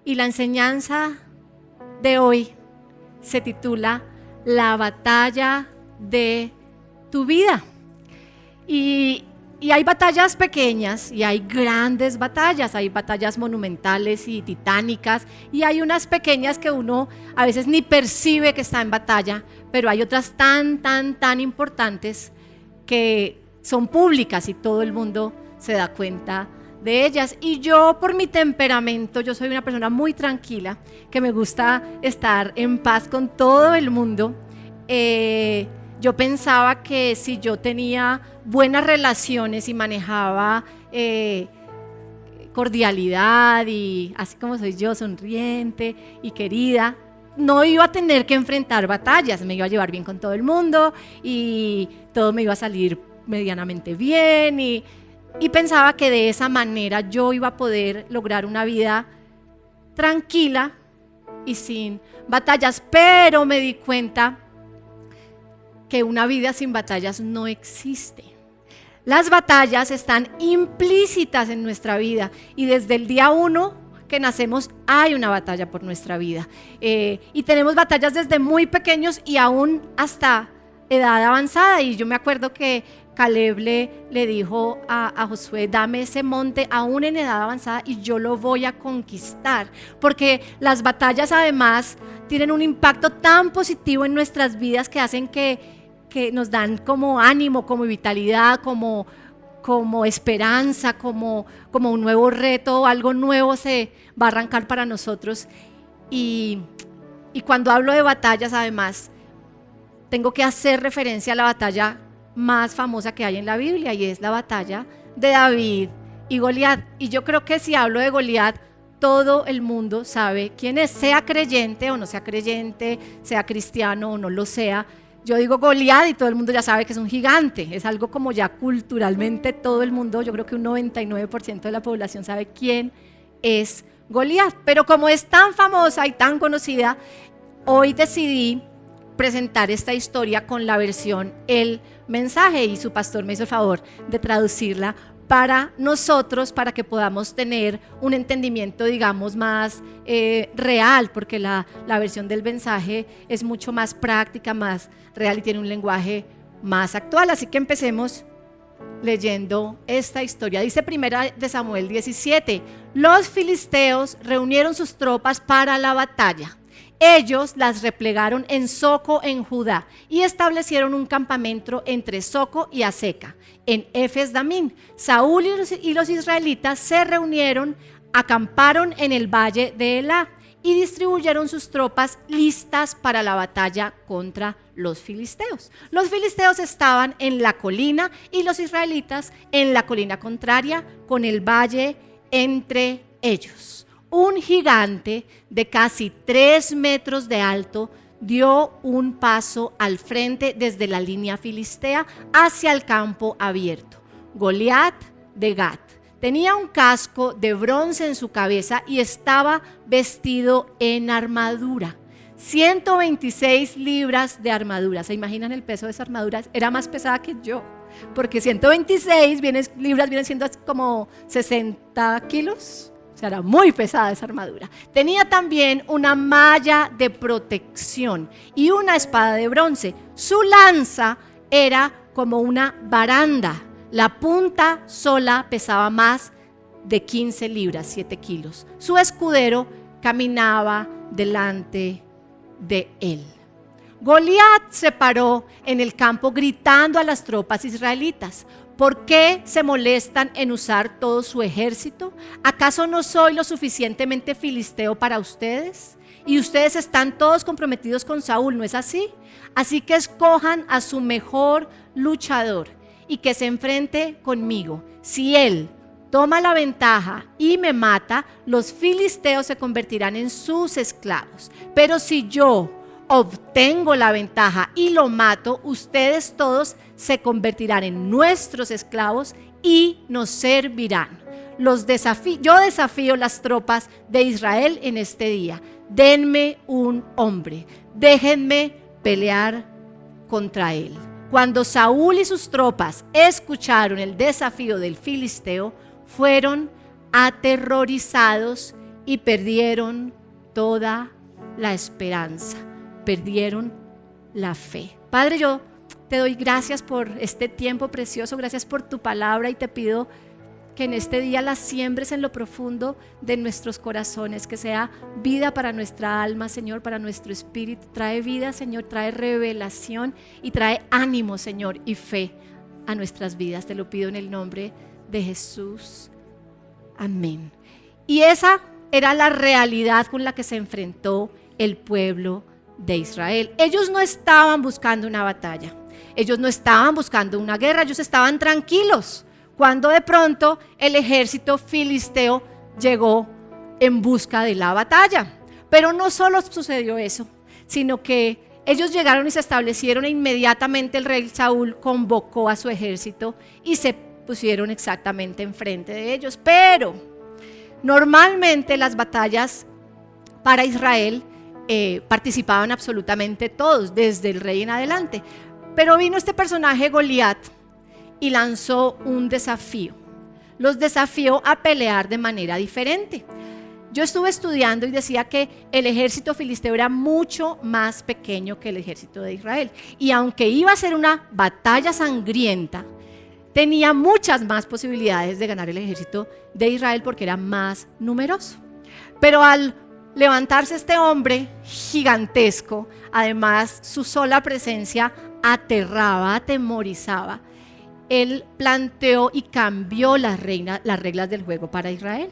Y la enseñanza de hoy se titula La batalla de tu vida. Y hay batallas pequeñas y hay grandes batallas, hay batallas monumentales y titánicas, y hay unas pequeñas que uno a veces ni percibe que está en batalla, pero hay otras tan importantes que son públicas y todo el mundo se da cuenta de ellas. Y yo, por mi temperamento, yo soy una persona muy tranquila, que me gusta estar en paz con todo el mundo. Yo pensaba que si yo tenía buenas relaciones y manejaba cordialidad y así como soy yo, sonriente y querida, no iba a tener que enfrentar batallas, me iba a llevar bien con todo el mundo y todo me iba a salir medianamente bien, y pensaba que de esa manera yo iba a poder lograr una vida tranquila y sin batallas. Pero me di cuenta que una vida sin batallas no existe. Las batallas están implícitas en nuestra vida, y desde el día 1 que nacemos hay una batalla por nuestra vida, y tenemos batallas desde muy pequeños y aún hasta edad avanzada. Y yo me acuerdo que Caleb le dijo a Josué: dame ese monte aún en edad avanzada y yo lo voy a conquistar, porque las batallas además tienen un impacto tan positivo en nuestras vidas que hacen que nos dan como ánimo, como vitalidad, como esperanza, como un nuevo reto, algo nuevo se va a arrancar para nosotros. Y cuando hablo de batallas, además, tengo que hacer referencia a la batalla más famosa que hay en la Biblia, y es la batalla de David y Goliat. Y yo creo que si hablo de Goliat, todo el mundo sabe quién es, sea creyente o no sea creyente, sea cristiano o no lo sea. Yo digo Goliat y todo el mundo ya sabe que es un gigante, es algo como ya culturalmente todo el mundo, yo creo que un 99% de la población sabe quién es Goliat. Pero como es tan famosa y tan conocida, hoy decidí presentar esta historia con la versión El Mensaje, y su pastor me hizo el favor de traducirla para nosotros, para que podamos tener un entendimiento, digamos, más real, porque la versión del Mensaje es mucho más práctica, más real y tiene un lenguaje más actual. Así que empecemos leyendo esta historia. Dice 1 Samuel 17: los filisteos reunieron sus tropas para la batalla. Ellos las replegaron en Soco, en Judá, y establecieron un campamento entre Soco y Aseca, en Efes Damín. Saúl y los israelitas se reunieron, acamparon en el valle de Elá y distribuyeron sus tropas listas para la batalla contra los filisteos. Los filisteos estaban en la colina y los israelitas en la colina contraria, con el valle entre ellos. Un gigante de casi 3 metros de alto dio un paso al frente desde la línea filistea hacia el campo abierto. Goliat de Gat tenía un casco de bronce en su cabeza y estaba vestido en armadura. 126 libras de armadura. ¿Se imaginan el peso de esa armadura? Era más pesada que yo, porque 126 libras vienen siendo como 60 kilos. O sea, era muy pesada esa armadura. Tenía también una malla de protección y una espada de bronce. Su lanza era como una baranda. La punta sola pesaba más de 15 libras, 7 kilos. Su escudero caminaba delante de él. Goliat se paró en el campo gritando a las tropas israelitas: ¿por qué se molestan en usar todo su ejército? ¿Acaso no soy lo suficientemente filisteo para ustedes? Y ustedes están todos comprometidos con Saúl, ¿no es así? Así que escojan a su mejor luchador y que se enfrente conmigo. Si él toma la ventaja y me mata, los filisteos se convertirán en sus esclavos. Pero si yo obtengo la ventaja y lo mato, ustedes todos se convertirán en nuestros esclavos y nos servirán. Yo desafío las tropas de Israel en este día. Denme un hombre, déjenme pelear contra él. Cuando Saúl y sus tropas escucharon el desafío del filisteo, fueron aterrorizados y perdieron toda la esperanza, perdieron la fe. Padre, yo te doy gracias por este tiempo precioso, gracias por tu palabra, y te pido que en este día la siembres en lo profundo de nuestros corazones, que sea vida para nuestra alma, Señor, para nuestro espíritu. Trae vida, Señor, trae revelación y trae ánimo, Señor, y fe a nuestras vidas. Te lo pido en el nombre de Jesús. Amén. Y esa era la realidad con la que se enfrentó el pueblo de Israel. Ellos no estaban buscando una batalla, ellos no estaban buscando una guerra, ellos estaban tranquilos cuando de pronto el ejército filisteo llegó en busca de la batalla. Pero no solo sucedió eso, sino que ellos llegaron y se establecieron, e inmediatamente el rey Saúl convocó a su ejército y se pusieron exactamente enfrente de ellos. Pero normalmente las batallas para Israel participaban absolutamente todos, desde el rey en adelante. Pero vino este personaje Goliat y lanzó un desafío. Los desafió a pelear de manera diferente. Yo estuve estudiando y decía que el ejército filisteo era mucho más pequeño que el ejército de Israel. Y aunque iba a ser una batalla sangrienta, tenía muchas más posibilidades de ganar el ejército de Israel porque era más numeroso. Pero al levantarse este hombre gigantesco, además su sola presencia aterraba, atemorizaba. Él planteó y cambió las reglas del juego para Israel.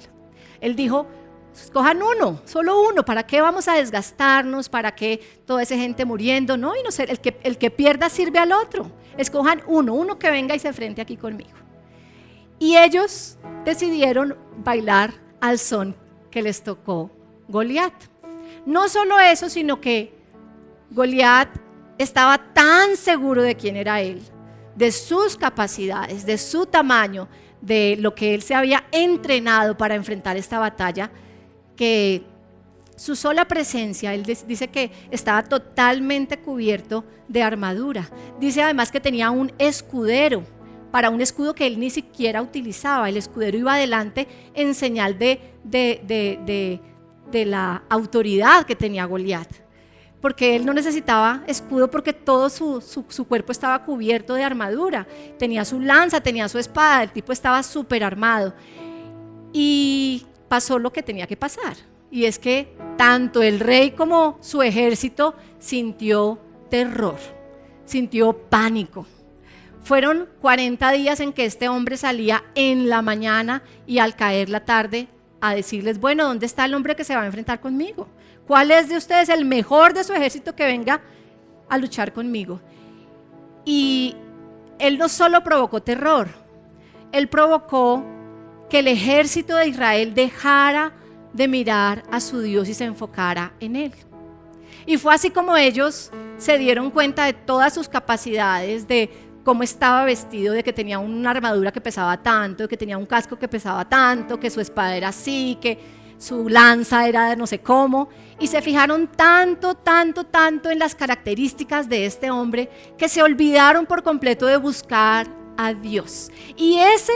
Él dijo: escojan uno, solo uno, ¿para qué vamos a desgastarnos? ¿Para qué toda esa gente muriendo? No, y no sé, el que pierda sirve al otro. Escojan uno que venga y se enfrente aquí conmigo. Y ellos decidieron bailar al son que les tocó Goliat. No solo eso, sino que Goliat estaba tan seguro de quién era él, de sus capacidades, de su tamaño, de lo que él se había entrenado para enfrentar esta batalla, que su sola presencia, él dice que estaba totalmente cubierto de armadura. Dice además que tenía un escudero, para un escudo que él ni siquiera utilizaba. El escudero iba adelante en señal de la autoridad que tenía Goliat, porque él no necesitaba escudo porque todo su cuerpo estaba cubierto de armadura. Tenía su lanza, tenía su espada, el tipo estaba súper armado. Y pasó lo que tenía que pasar, y es que tanto el rey como su ejército sintió terror, sintió pánico. Fueron 40 días en que este hombre salía en la mañana y al caer la tarde a decirles: bueno, ¿dónde está el hombre que se va a enfrentar conmigo? ¿Cuál es de ustedes el mejor de su ejército que venga a luchar conmigo? Y él no solo provocó terror, él provocó que el ejército de Israel dejara de mirar a su Dios y se enfocara en él. Y fue así como ellos se dieron cuenta de todas sus capacidades, de cómo estaba vestido, de que tenía una armadura que pesaba tanto, de que tenía un casco que pesaba tanto, que su espada era así, que su lanza era de no sé cómo, y se fijaron tanto en las características de este hombre que se olvidaron por completo de buscar a Dios. Y ese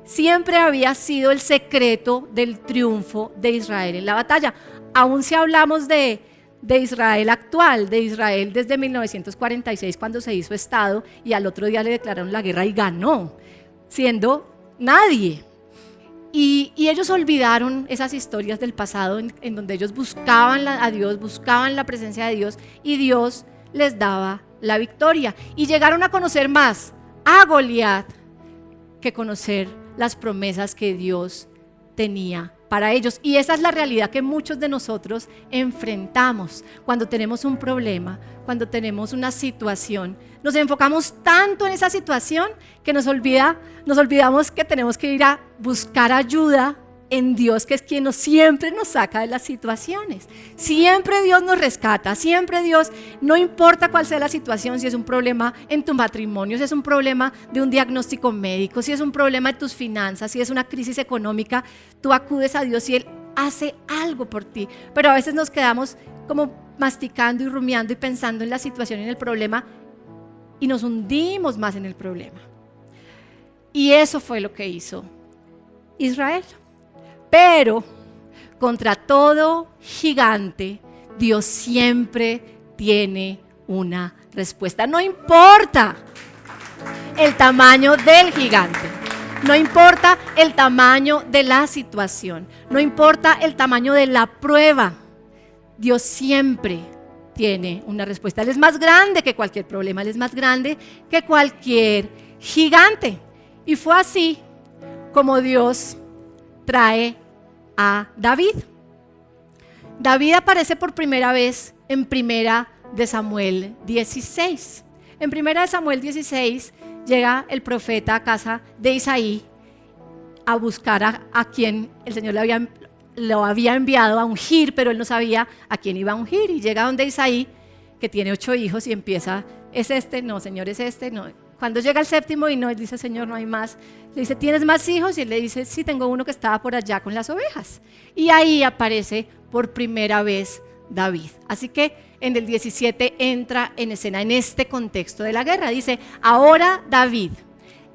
siempre había sido el secreto del triunfo de Israel en la batalla. Aún si hablamos de Israel actual, de Israel desde 1946, cuando se hizo Estado, y al otro día le declararon la guerra y ganó, siendo nadie. Y ellos olvidaron esas historias del pasado en donde ellos buscaban a Dios, buscaban la presencia de Dios, y Dios les daba la victoria. Y llegaron a conocer más a Goliat que conocer las promesas que Dios tenía para ellos. Y esa es la realidad que muchos de nosotros enfrentamos cuando tenemos un problema, cuando tenemos una situación. Nos enfocamos tanto en esa situación que nos olvidamos que tenemos que ir a buscar ayuda en Dios, que es quien siempre nos saca de las situaciones. Siempre Dios nos rescata, siempre Dios, no importa cuál sea la situación, si es un problema en tu matrimonio, si es un problema de un diagnóstico médico, si es un problema de tus finanzas, si es una crisis económica, tú acudes a Dios y Él hace algo por ti. Pero a veces nos quedamos como masticando y rumiando y pensando en la situación y en el problema, y nos hundimos más en el problema. Y eso fue lo que hizo Israel. Pero contra todo gigante, Dios siempre tiene una respuesta. No importa el tamaño del gigante, no importa el tamaño de la situación, no importa el tamaño de la prueba, Dios siempre tiene una respuesta. Él es más grande que cualquier problema, Él es más grande que cualquier gigante. Y fue así como Dios trae a David. David aparece por primera vez en Primera de Samuel 16. En Primera de Samuel 16 llega el profeta a casa de Isaí a buscar a quien el Señor lo había enviado a ungir, pero él no sabía a quién iba a ungir. Y llega donde Isaí, que tiene 8 hijos, y empieza: ¿es este? No, Señor, es este. No. Cuando llega el séptimo y no, él dice: Señor, no hay más. Le dice: ¿tienes más hijos? Y él le dice: sí, tengo uno que estaba por allá con las ovejas. Y ahí aparece por primera vez David. Así que en el 17 entra en escena en este contexto de la guerra. Dice: ahora David,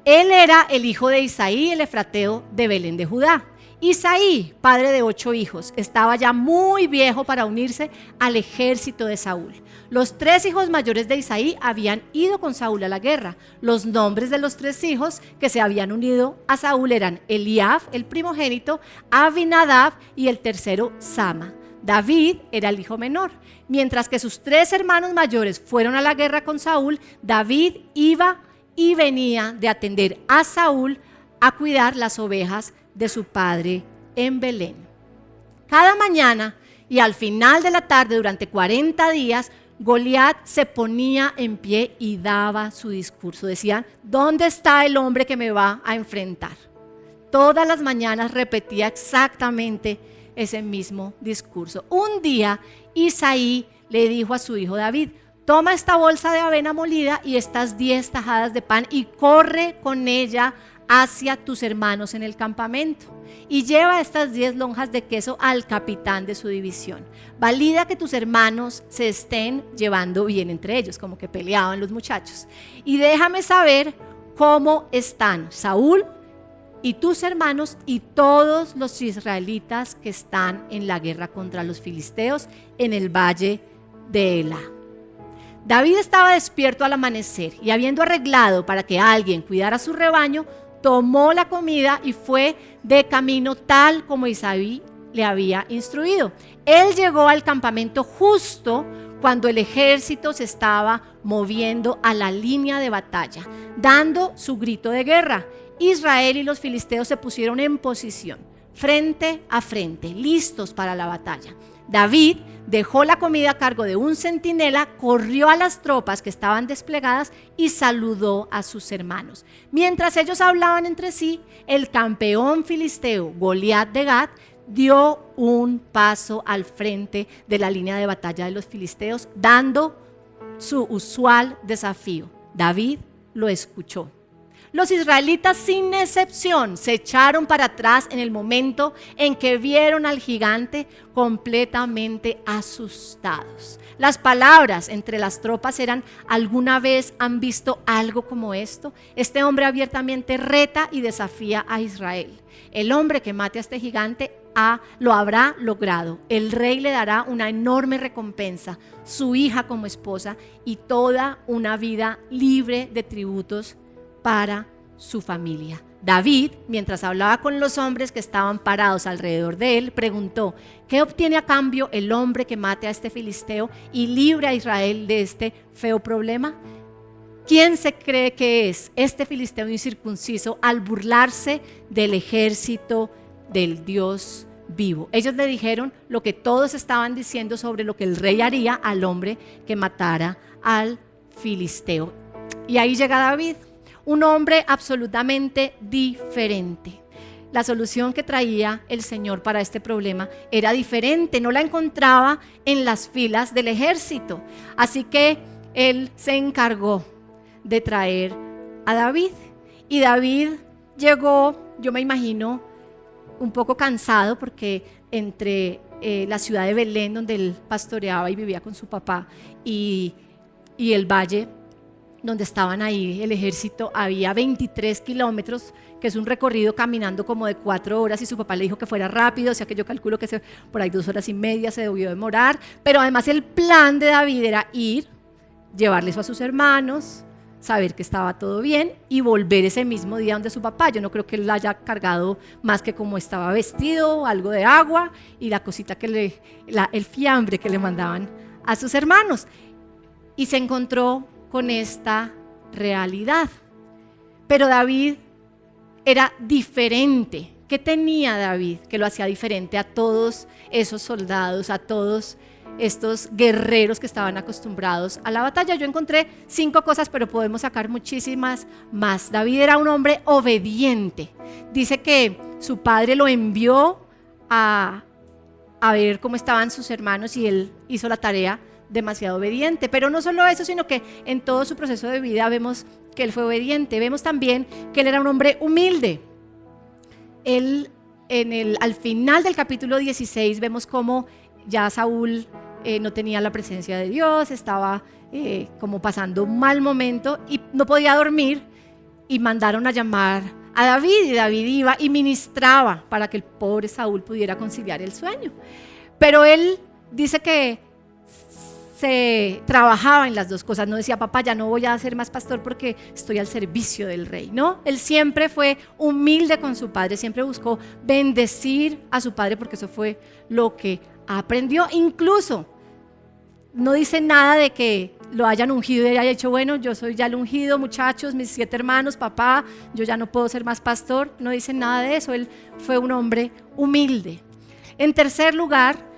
él era el hijo de Isaí, el efrateo de Belén de Judá. Isaí, padre de 8 hijos, estaba ya muy viejo para unirse al ejército de Saúl. Los 3 hijos mayores de Isaí habían ido con Saúl a la guerra. Los nombres de los 3 hijos que se habían unido a Saúl eran Eliab, el primogénito, Abinadab y el tercero, Sama. David era el hijo menor. Mientras que sus 3 hermanos mayores fueron a la guerra con Saúl, David iba y venía de atender a Saúl a cuidar las ovejas de su padre en Belén. Cada mañana y al final de la tarde, durante 40 días, Goliat se ponía en pie y daba su discurso. Decían: ¿dónde está el hombre que me va a enfrentar? Todas las mañanas repetía exactamente ese mismo discurso. Un día Isaí le dijo a su hijo David: toma esta bolsa de avena molida y estas 10 tajadas de pan y corre con ella hacia tus hermanos en el campamento y lleva estas 10 lonjas de queso al capitán de su división. Valida que tus hermanos se estén llevando bien entre ellos, como que peleaban los muchachos, y déjame saber cómo están Saúl y tus hermanos y todos los israelitas que están en la guerra contra los filisteos en el valle de Elá. David estaba despierto al amanecer y, habiendo arreglado para que alguien cuidara su rebaño, tomó la comida y fue de camino tal como Isaí le había instruido. Él llegó al campamento justo cuando el ejército se estaba moviendo a la línea de batalla, dando su grito de guerra. Israel y los filisteos se pusieron en posición, frente a frente, listos para la batalla. David dejó la comida a cargo de un centinela, corrió a las tropas que estaban desplegadas y saludó a sus hermanos. Mientras ellos hablaban entre sí, el campeón filisteo Goliat de Gat dio un paso al frente de la línea de batalla de los filisteos, dando su usual desafío. David lo escuchó. Los israelitas, sin excepción, se echaron para atrás en el momento en que vieron al gigante, completamente asustados. Las palabras entre las tropas eran: ¿alguna vez han visto algo como esto? Este hombre abiertamente reta y desafía a Israel. El hombre que mate a este gigante lo habrá logrado. El rey le dará una enorme recompensa, su hija como esposa y toda una vida libre de tributos para su familia. David, mientras hablaba con los hombres que estaban parados alrededor de él, preguntó: ¿qué obtiene a cambio el hombre que mate a este filisteo y libre a Israel de este feo problema? ¿Quién se cree que es este filisteo incircunciso al burlarse del ejército del Dios vivo? Ellos le dijeron lo que todos estaban diciendo sobre lo que el rey haría al hombre que matara al filisteo. Y ahí llega David, un hombre absolutamente diferente. La solución que traía el Señor para este problema era diferente, no la encontraba en las filas del ejército. Así que él se encargó de traer a David. Y David llegó, yo me imagino, un poco cansado, porque entre la ciudad de Belén, donde él pastoreaba y vivía con su papá, y el valle donde estaban ahí el ejército, había 23 kilómetros, que es un recorrido caminando como de 4 horas, y su papá le dijo que fuera rápido, o sea que yo calculo que por ahí 2 horas y media se debió demorar, pero además el plan de David era ir, llevarle eso a sus hermanos, saber que estaba todo bien y volver ese mismo día donde su papá. Yo no creo que él haya cargado más que como estaba vestido, algo de agua y la cosita el fiambre que le mandaban a sus hermanos. Y se encontró con esta realidad. Pero David era diferente. ¿Qué tenía David que lo hacía diferente a todos esos soldados, a todos estos guerreros que estaban acostumbrados a la batalla? Yo encontré 5 cosas, pero podemos sacar muchísimas más. David era un hombre obediente. Dice que su padre lo envió a ver cómo estaban sus hermanos y él hizo la tarea demasiado obediente. Pero no solo eso, sino que en todo su proceso de vida vemos que él fue obediente. Vemos también que él era un hombre humilde. Él, al final del capítulo 16, vemos cómo ya Saúl no tenía la presencia de Dios, estaba como pasando un mal momento y no podía dormir, y mandaron a llamar a David, y David iba y ministraba para que el pobre Saúl pudiera conciliar el sueño. Pero él dice que se trabajaba en las dos cosas, no decía: papá, ya no voy a ser más pastor porque estoy al servicio del rey. No, él siempre fue humilde con su padre, siempre buscó bendecir a su padre porque eso fue lo que aprendió. Incluso no dice nada de que lo hayan ungido y haya dicho: bueno, yo soy ya el ungido, muchachos, mis 7 hermanos, papá, yo ya no puedo ser más pastor. No dice nada de eso. Él fue un hombre humilde. En tercer lugar,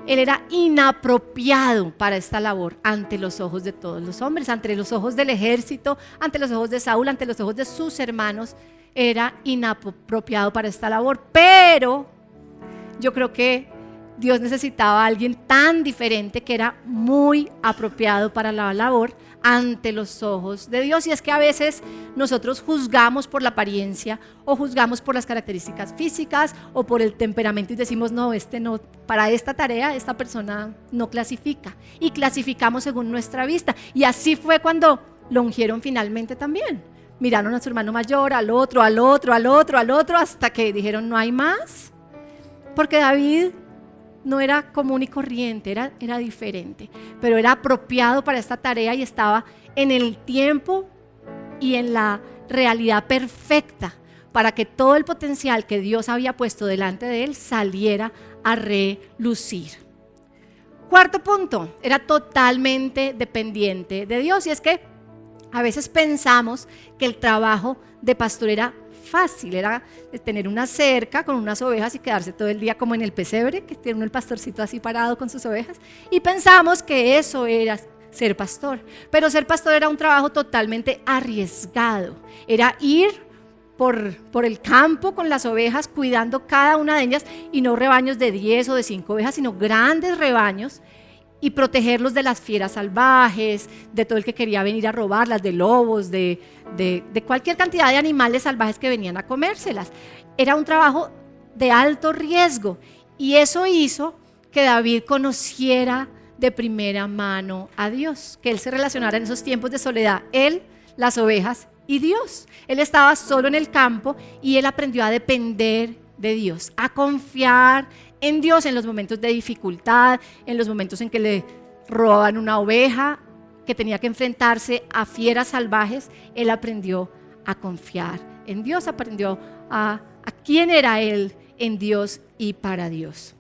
él era inapropiado para esta labor ante los ojos de todos los hombres, ante los ojos del ejército, ante los ojos de Saúl, ante los ojos de sus hermanos. Era inapropiado para esta labor, pero yo creo que Dios necesitaba a alguien tan diferente que era muy apropiado para la labor ante los ojos de Dios. Y es que a veces nosotros juzgamos por la apariencia, o juzgamos por las características físicas, o por el temperamento, y decimos: no, no, para esta tarea esta persona no clasifica, y clasificamos según nuestra vista. Y así fue cuando lo ungieron finalmente también. Miraron a su hermano mayor, al otro, hasta que dijeron: no hay más. Porque David no era común y corriente, era diferente, pero era apropiado para esta tarea y estaba en el tiempo y en la realidad perfecta para que todo el potencial que Dios había puesto delante de él saliera a relucir. Cuarto punto, era totalmente dependiente de Dios. Y es que a veces pensamos que el trabajo de pastor era fácil, era tener una cerca con unas ovejas y quedarse todo el día como en el pesebre, que tiene uno el pastorcito así parado con sus ovejas, y pensamos que eso era ser pastor. Pero ser pastor era un trabajo totalmente arriesgado. Era ir por el campo con las ovejas, cuidando cada una de ellas, y no rebaños de 10 o de 5 ovejas, sino grandes rebaños, y protegerlos de las fieras salvajes, de todo el que quería venir a robarlas, de lobos, de cualquier cantidad de animales salvajes que venían a comérselas. Era un trabajo de alto riesgo, y eso hizo que David conociera de primera mano a Dios, que él se relacionara en esos tiempos de soledad, él, las ovejas y Dios. Él estaba solo en el campo y él aprendió a depender de Dios, a confiar en Dios en los momentos de dificultad, en los momentos en que le robaban una oveja, que tenía que enfrentarse a fieras salvajes. Él aprendió a confiar en Dios, aprendió a quién era él en Dios y para Dios.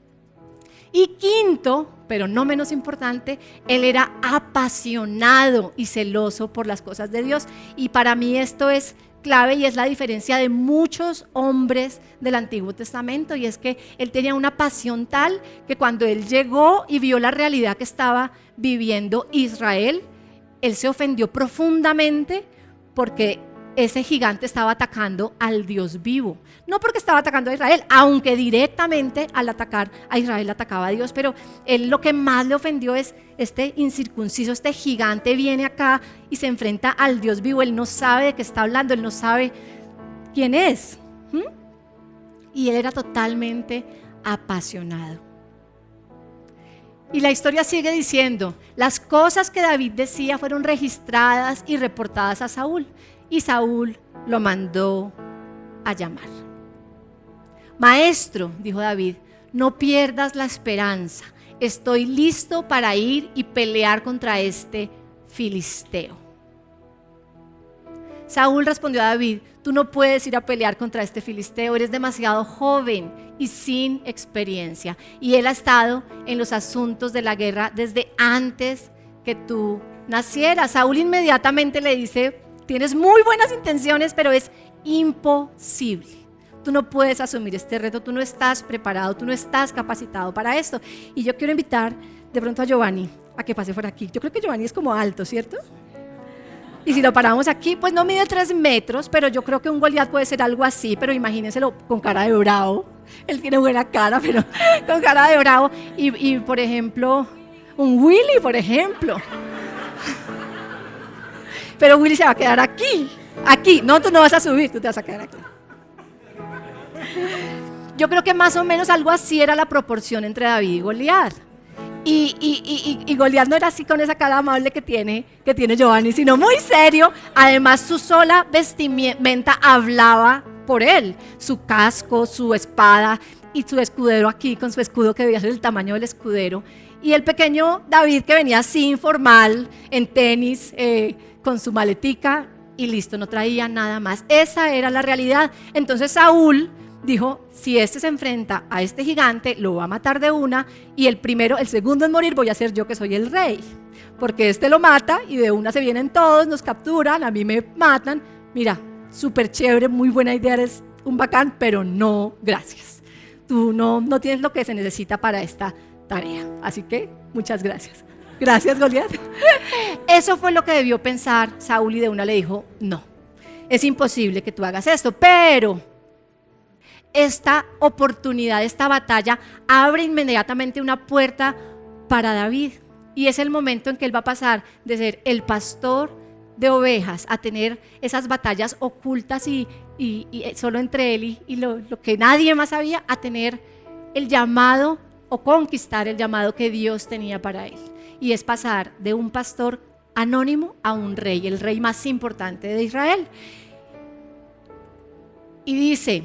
Y quinto, pero no menos importante, él era apasionado y celoso por las cosas de Dios. Y para mí esto es clave y es la diferencia de muchos hombres del Antiguo Testamento, y es que él tenía una pasión tal que cuando él llegó y vio la realidad que estaba viviendo Israel, él se ofendió profundamente porque ese gigante estaba atacando al Dios vivo, no porque estaba atacando a Israel, aunque directamente al atacar a Israel atacaba a Dios. Pero él, lo que más le ofendió es: este incircunciso, este gigante viene acá y se enfrenta al Dios vivo. Él no sabe de qué está hablando, él no sabe quién es. Y él era totalmente apasionado. Y la historia sigue diciendo, las cosas que David decía fueron registradas y reportadas a Saúl, y Saúl lo mandó a llamar. Maestro, dijo David, no pierdas la esperanza, estoy listo para ir y pelear contra este filisteo. Saúl respondió a David, tú no puedes ir a pelear contra este filisteo, eres demasiado joven y sin experiencia. Y él ha estado en los asuntos de la guerra desde antes que tú nacieras. Saúl inmediatamente le dice, tienes muy buenas intenciones, pero es imposible. Tú no puedes asumir este reto, tú no estás preparado, tú no estás capacitado para esto. Y yo quiero invitar de pronto a Giovanni a que pase por aquí. Yo creo que Giovanni es como alto, ¿cierto? Y si lo paramos aquí, pues no mide 3 metros, pero yo creo que un Goliat puede ser algo así, pero imagínenselo con cara de bravo. Él tiene buena cara, pero con cara de bravo. Y por ejemplo, un Willy, por ejemplo. Pero Willy se va a quedar aquí. No, tú no vas a subir, tú te vas a quedar aquí. Yo creo que más o menos algo así era la proporción entre David y Goliat. Y Goliat no era así con esa cara amable que tiene Giovanni, sino muy serio. Además, su sola vestimenta hablaba por él. Su casco, su espada y su escudero aquí, con su escudo que debía ser el tamaño del escudero. Y el pequeño David que venía así informal, en tenis, con su maletica y listo, no traía nada más. Esa era la realidad. Entonces Saúl dijo, si este se enfrenta a este gigante, lo va a matar de una, y el segundo en morir voy a ser yo, que soy el rey, porque este lo mata y de una se vienen todos, nos capturan, a mí me matan. Mira, súper chévere, muy buena idea, eres un bacán, pero no, gracias. Tú no tienes lo que se necesita para esta tarea, así que muchas gracias. Gracias, Goliat. Eso fue lo que debió pensar Saúl, y de una le dijo, no, es imposible que tú hagas esto, pero esta oportunidad, esta batalla abre inmediatamente una puerta para David, y es el momento en que él va a pasar de ser el pastor de ovejas a tener esas batallas ocultas y solo entre él y lo que nadie más sabía, a tener el llamado o conquistar el llamado que Dios tenía para él, y es pasar de un pastor anónimo a un rey, el rey más importante de Israel. Y dice,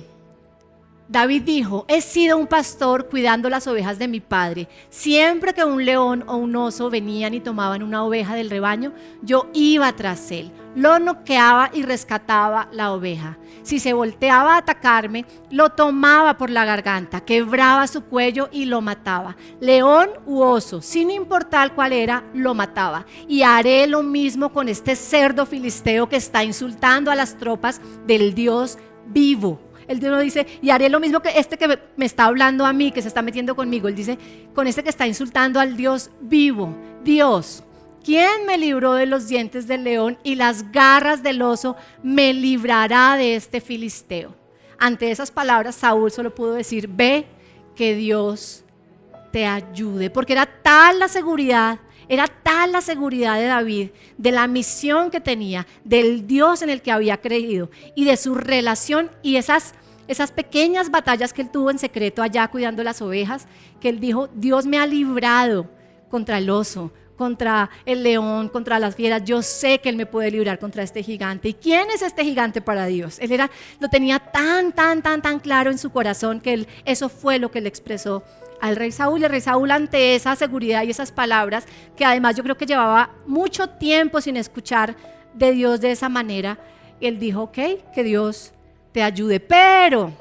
David dijo, he sido un pastor cuidando las ovejas de mi padre. Siempre que un león o un oso venían y tomaban una oveja del rebaño, yo iba tras él, lo noqueaba y rescataba la oveja. Si se volteaba a atacarme, lo tomaba por la garganta, quebraba su cuello y lo mataba. León u oso, sin importar cuál era, lo mataba. Y haré lo mismo con este cerdo filisteo que está insultando a las tropas del Dios vivo. El Dios no dice, y haré lo mismo que este que me está hablando a mí, que se está metiendo conmigo. Él dice, con este que está insultando al Dios vivo. Dios, ¿quién me libró de los dientes del león y las garras del oso me librará de este filisteo? Ante esas palabras, Saúl solo pudo decir, ve, que Dios te ayude. Porque era tal la seguridad de David, de la misión que tenía, del Dios en el que había creído y de su relación y esas pequeñas batallas que él tuvo en secreto allá cuidando las ovejas, que él dijo, Dios me ha librado contra el oso, contra el león, contra las fieras. Yo sé que él me puede librar contra este gigante. ¿Y quién es este gigante para Dios? Él lo tenía tan claro en su corazón que eso fue lo que le expresó al rey Saúl. Y el rey Saúl, ante esa seguridad y esas palabras, que además yo creo que llevaba mucho tiempo sin escuchar de Dios de esa manera, él dijo, ok, que Dios te ayude. Pero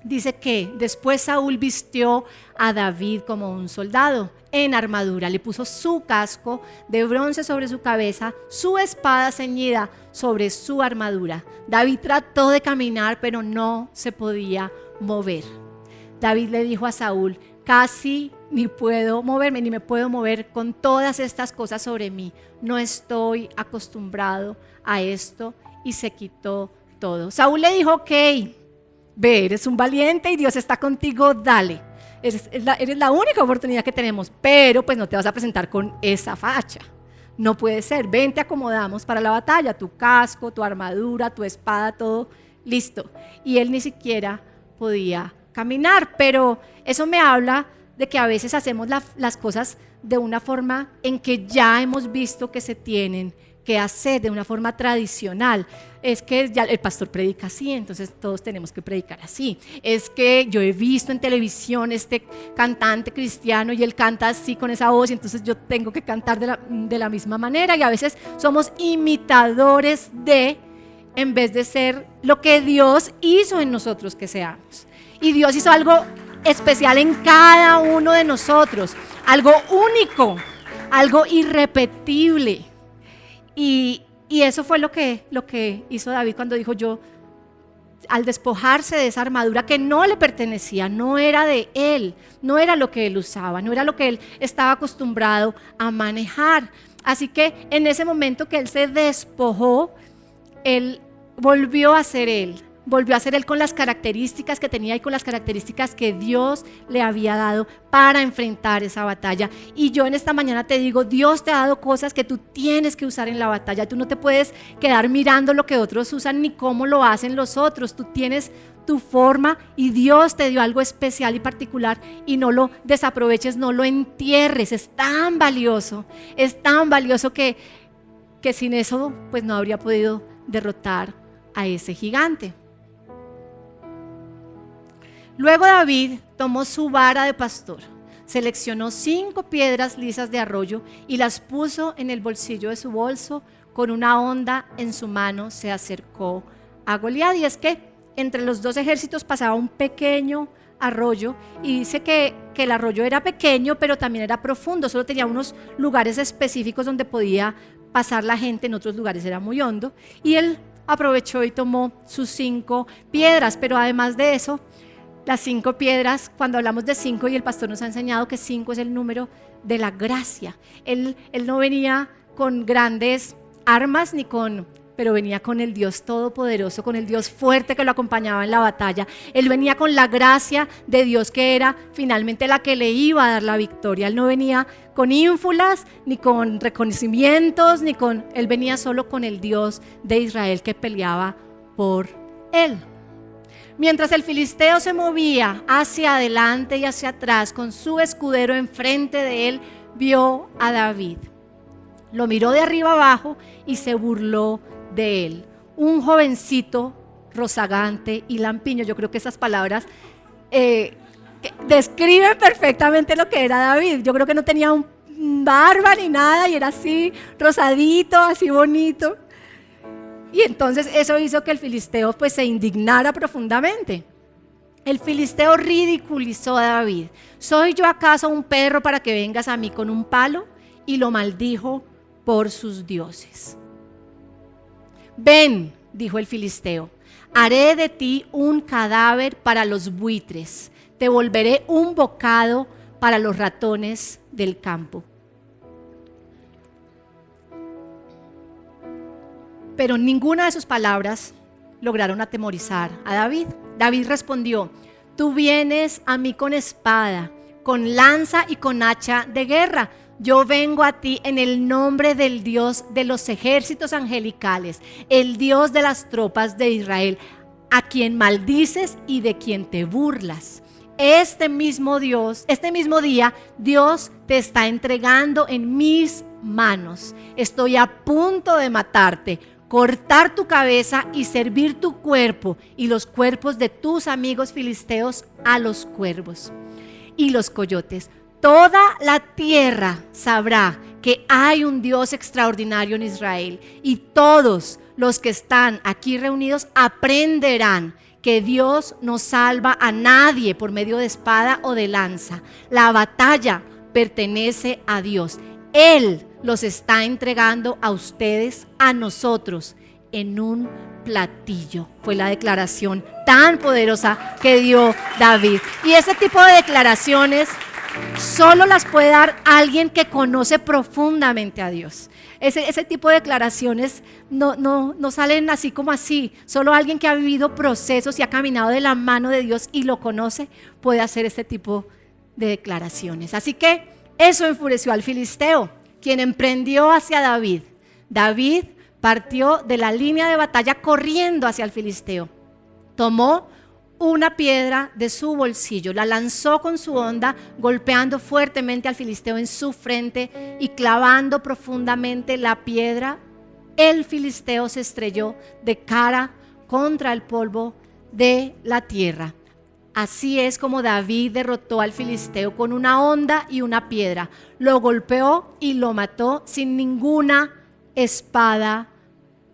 dice que después Saúl vistió a David como un soldado en armadura, le puso su casco de bronce sobre su cabeza, su espada ceñida sobre su armadura. David trató de caminar, pero no se podía mover. David le dijo a Saúl, casi ni puedo moverme, ni me puedo mover con todas estas cosas sobre mí. No estoy acostumbrado a esto, y se quitó todo. Saúl le dijo, ok, ve, eres un valiente y Dios está contigo, dale. Eres la única oportunidad que tenemos, pero pues no te vas a presentar con esa facha. No puede ser, ven, te acomodamos para la batalla, tu casco, tu armadura, tu espada, todo listo. Y él ni siquiera podía caminar, pero eso me habla de que a veces hacemos las cosas de una forma en que ya hemos visto que se tienen que hacer, de una forma tradicional. Es que ya el pastor predica así, entonces todos tenemos que predicar así. Es que yo he visto en televisión este cantante cristiano y él canta así con esa voz, y entonces yo tengo que cantar de la misma manera, y a veces somos imitadores en vez de ser lo que Dios hizo en nosotros que seamos. Y Dios hizo algo especial en cada uno de nosotros, algo único, algo irrepetible. Y eso fue lo que hizo David cuando dijo: yo, al despojarse de esa armadura que no le pertenecía, no era de él, no era lo que él usaba, no era lo que él estaba acostumbrado a manejar. Así que en ese momento que él se despojó, él volvió a ser él con las características que tenía y con las características que Dios le había dado para enfrentar esa batalla. Y yo en esta mañana te digo, Dios te ha dado cosas que tú tienes que usar en la batalla. Tú no te puedes quedar mirando lo que otros usan ni cómo lo hacen los otros. Tú tienes tu forma y Dios te dio algo especial y particular, y no lo desaproveches, no lo entierres. Es tan valioso que sin eso pues no habría podido derrotar a ese gigante. Luego David tomó su vara de pastor, seleccionó 5 piedras lisas de arroyo y las puso en el bolsillo de su bolso. Con una honda en su mano se acercó a Goliat. Y es que entre los dos ejércitos pasaba un pequeño arroyo, y dice que el arroyo era pequeño pero también era profundo, solo tenía unos lugares específicos donde podía pasar la gente, en otros lugares era muy hondo, y él aprovechó y tomó sus 5 piedras. Pero además de eso, las 5 piedras, cuando hablamos de 5, y el pastor nos ha enseñado que 5 es el número de la gracia. Él no venía con grandes armas pero venía con el Dios todopoderoso, con el Dios fuerte que lo acompañaba en la batalla. Él venía con la gracia de Dios, que era finalmente la que le iba a dar la victoria. Él no venía con ínfulas, ni con reconocimientos, él venía solo con el Dios de Israel que peleaba por él. Mientras el filisteo se movía hacia adelante y hacia atrás con su escudero enfrente de él, vio a David. Lo miró de arriba abajo y se burló de él. Un jovencito rozagante y lampiño. Yo creo que esas palabras describen perfectamente lo que era David. Yo creo que no tenía un barba ni nada y era así rosadito, así bonito. Y entonces eso hizo que el filisteo pues se indignara profundamente. El filisteo ridiculizó a David. ¿Soy yo acaso un perro para que vengas a mí con un palo? Y lo maldijo por sus dioses. Ven, dijo el filisteo, haré de ti un cadáver para los buitres, te volveré un bocado para los ratones del campo. Pero ninguna de sus palabras lograron atemorizar a David. David respondió: tú vienes a mí con espada, con lanza y con hacha de guerra. Yo vengo a ti en el nombre del Dios de los ejércitos angelicales, el Dios de las tropas de Israel, a quien maldices y de quien te burlas. Este mismo día, Dios te está entregando en mis manos. Estoy a punto de matarte, cortar tu cabeza y servir tu cuerpo y los cuerpos de tus amigos filisteos a los cuervos y los coyotes. Toda la tierra sabrá que hay un Dios extraordinario en Israel, y todos los que están aquí reunidos aprenderán que Dios no salva a nadie por medio de espada o de lanza. La batalla pertenece a Dios. Él los está entregando a ustedes, a nosotros, en un platillo. Fue la declaración tan poderosa que dio David. Y ese tipo de declaraciones solo las puede dar alguien que conoce profundamente a Dios. Ese tipo de declaraciones no salen así como así. Solo alguien que ha vivido procesos y ha caminado de la mano de Dios y lo conoce puede hacer este tipo de declaraciones. Así que eso enfureció al filisteo, quien emprendió hacia David. David partió de la línea de batalla corriendo hacia el filisteo. Tomó una piedra de su bolsillo, la lanzó con su honda, golpeando fuertemente al filisteo en su frente y clavando profundamente la piedra. El filisteo se estrelló de cara contra el polvo de la tierra. Así es como David derrotó al filisteo con una honda y una piedra. Lo golpeó y lo mató sin ninguna espada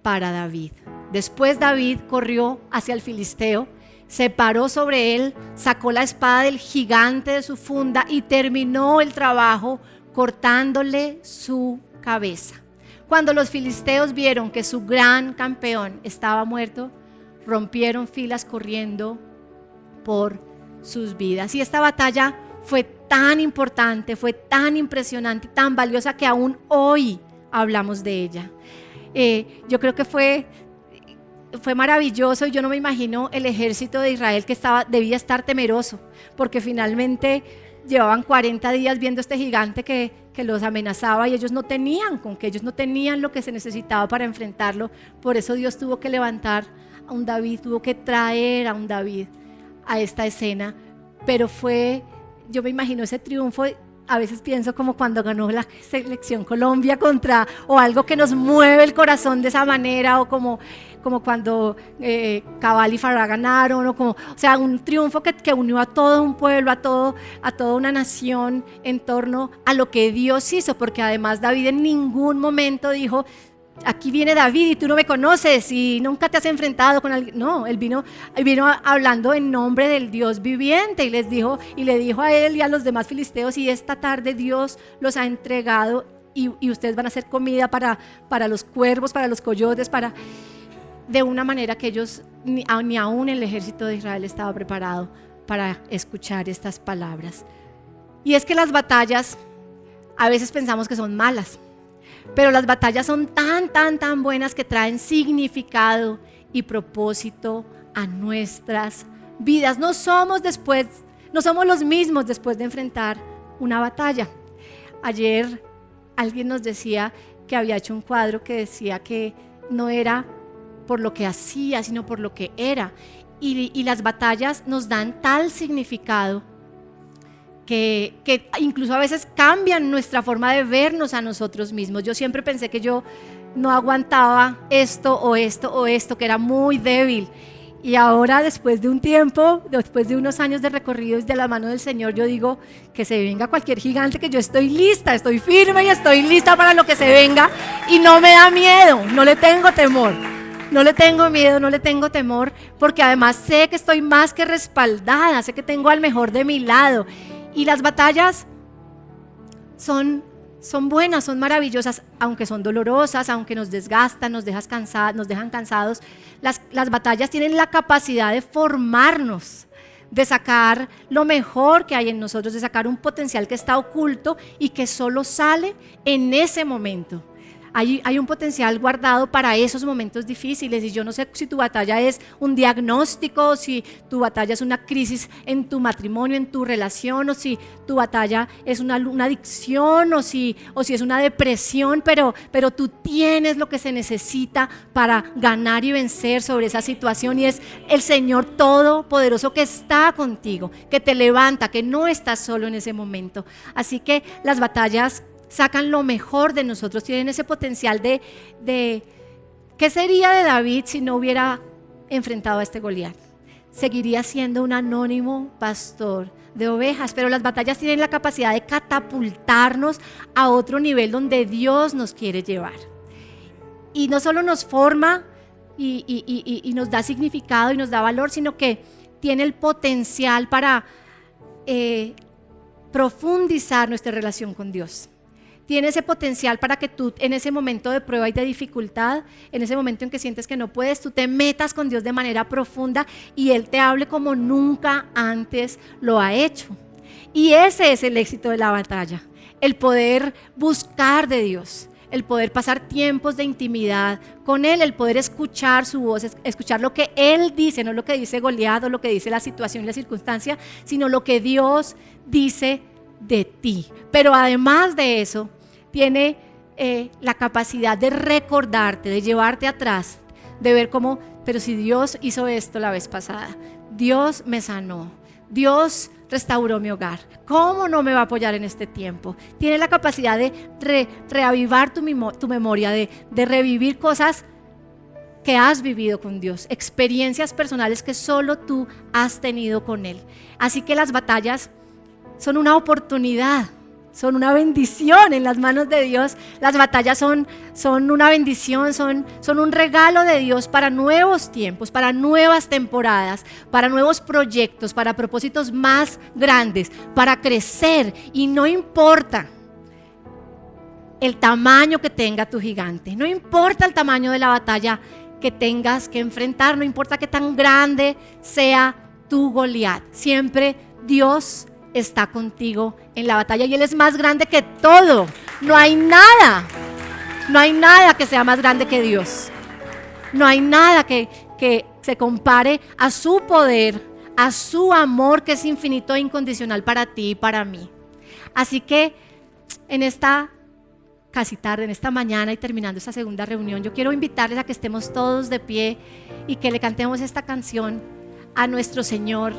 para David. Después David corrió hacia el filisteo, se paró sobre él, sacó la espada del gigante de su funda y terminó el trabajo cortándole su cabeza. Cuando los filisteos vieron que su gran campeón estaba muerto, rompieron filas corriendo por sus vidas. Y esta batalla fue tan importante, fue tan impresionante, tan valiosa que aún hoy hablamos de ella. Yo creo que fue maravilloso y yo no me imagino el ejército de Israel que debía estar temeroso, porque finalmente llevaban 40 días viendo este gigante que los amenazaba y ellos no tenían ellos no tenían lo que se necesitaba para enfrentarlo. Por eso Dios tuvo que levantar a un David, tuvo que traer a un David a esta escena. Pero yo me imagino ese triunfo. A veces pienso como cuando ganó la selección Colombia o algo que nos mueve el corazón de esa manera, o como cuando Cabal y Farah ganaron, o sea, un triunfo que unió a todo un pueblo, a toda una nación en torno a lo que Dios hizo, porque además David en ningún momento dijo: aquí viene David y tú no me conoces y nunca te has enfrentado con alguien. No, él vino hablando en nombre del Dios viviente y le dijo a él y a los demás filisteos: y esta tarde Dios los ha entregado y ustedes van a hacer comida para los cuervos, para los coyotes, de una manera que ellos, ni aún el ejército de Israel estaba preparado para escuchar estas palabras. Y es que las batallas a veces pensamos que son malas, pero las batallas son tan buenas que traen significado y propósito a nuestras vidas. No somos los mismos después de enfrentar una batalla. Ayer alguien nos decía que había hecho un cuadro que decía que no era por lo que hacía, sino por lo que era. Y las batallas nos dan tal significado que incluso a veces cambian nuestra forma de vernos a nosotros mismos. Yo siempre pensé que yo no aguantaba esto, que era muy débil. Y ahora, después de un tiempo, después de unos años de recorridos de la mano del Señor, yo digo: que se venga cualquier gigante, que yo estoy lista, estoy firme y estoy lista para lo que se venga, y no me da miedo, no le tengo temor. No le tengo miedo, no le tengo temor, porque además sé que estoy más que respaldada, sé que tengo al mejor de mi lado. Y las batallas son buenas, son maravillosas, aunque son dolorosas, aunque nos desgastan, nos dejan cansados. Las batallas tienen la capacidad de formarnos, de sacar lo mejor que hay en nosotros, de sacar un potencial que está oculto y que solo sale en ese momento. Hay un potencial guardado para esos momentos difíciles, y yo no sé si tu batalla es un diagnóstico, si tu batalla es una crisis en tu matrimonio, en tu relación, o si tu batalla es una adicción, o si es una depresión, pero tú tienes lo que se necesita para ganar y vencer sobre esa situación, y es el Señor Todopoderoso que está contigo, que te levanta, que no estás solo en ese momento. Así que las batallas sacan lo mejor de nosotros, tienen ese potencial de ¿qué sería de David si no hubiera enfrentado a este Goliat? Seguiría siendo un anónimo pastor de ovejas, pero las batallas tienen la capacidad de catapultarnos a otro nivel donde Dios nos quiere llevar. Y no solo nos forma y nos da significado y nos da valor, sino que tiene el potencial para profundizar nuestra relación con Dios. Tiene ese potencial para que tú, en ese momento de prueba y de dificultad, en ese momento en que sientes que no puedes, tú te metas con Dios de manera profunda y Él te hable como nunca antes lo ha hecho. Y ese es el éxito de la batalla, el poder buscar de Dios, el poder pasar tiempos de intimidad con Él, el poder escuchar su voz, escuchar lo que Él dice, no lo que dice Goliat o lo que dice la situación y la circunstancia, sino lo que Dios dice de ti. Pero además de eso, tiene la capacidad de recordarte, de llevarte atrás, de ver cómo, pero si Dios hizo esto la vez pasada, Dios me sanó, Dios restauró mi hogar. ¿Cómo no me va a apoyar en este tiempo? Tiene la capacidad de reavivar tu memoria, de revivir cosas que has vivido con Dios, experiencias personales que solo tú has tenido con Él. Así que las batallas son una oportunidad, son una bendición en las manos de Dios. Las batallas son una bendición, son un regalo de Dios para nuevos tiempos, para nuevas temporadas, para nuevos proyectos, para propósitos más grandes, para crecer. Y no importa el tamaño que tenga tu gigante, no importa el tamaño de la batalla que tengas que enfrentar, no importa qué tan grande sea tu Goliat, siempre Dios está contigo en la batalla y Él es más grande que todo. No hay nada que sea más grande que Dios. No hay nada que se compare a su poder, a su amor que es infinito e incondicional para ti y para mí. Así que en esta casi tarde, en esta mañana y terminando esta segunda reunión, yo quiero invitarles a que estemos todos de pie y que le cantemos esta canción a nuestro Señor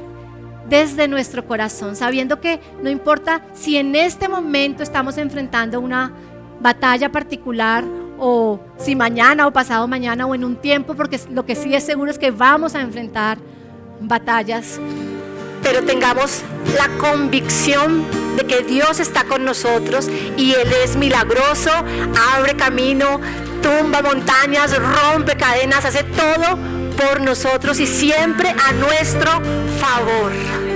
desde nuestro corazón, sabiendo que no importa si en este momento estamos enfrentando una batalla particular o si mañana o pasado mañana o en un tiempo, porque lo que sí es seguro es que vamos a enfrentar batallas, pero tengamos la convicción de que Dios está con nosotros y Él es milagroso, abre camino, tumba montañas, rompe cadenas, hace todo por nosotros y siempre a nuestro favor.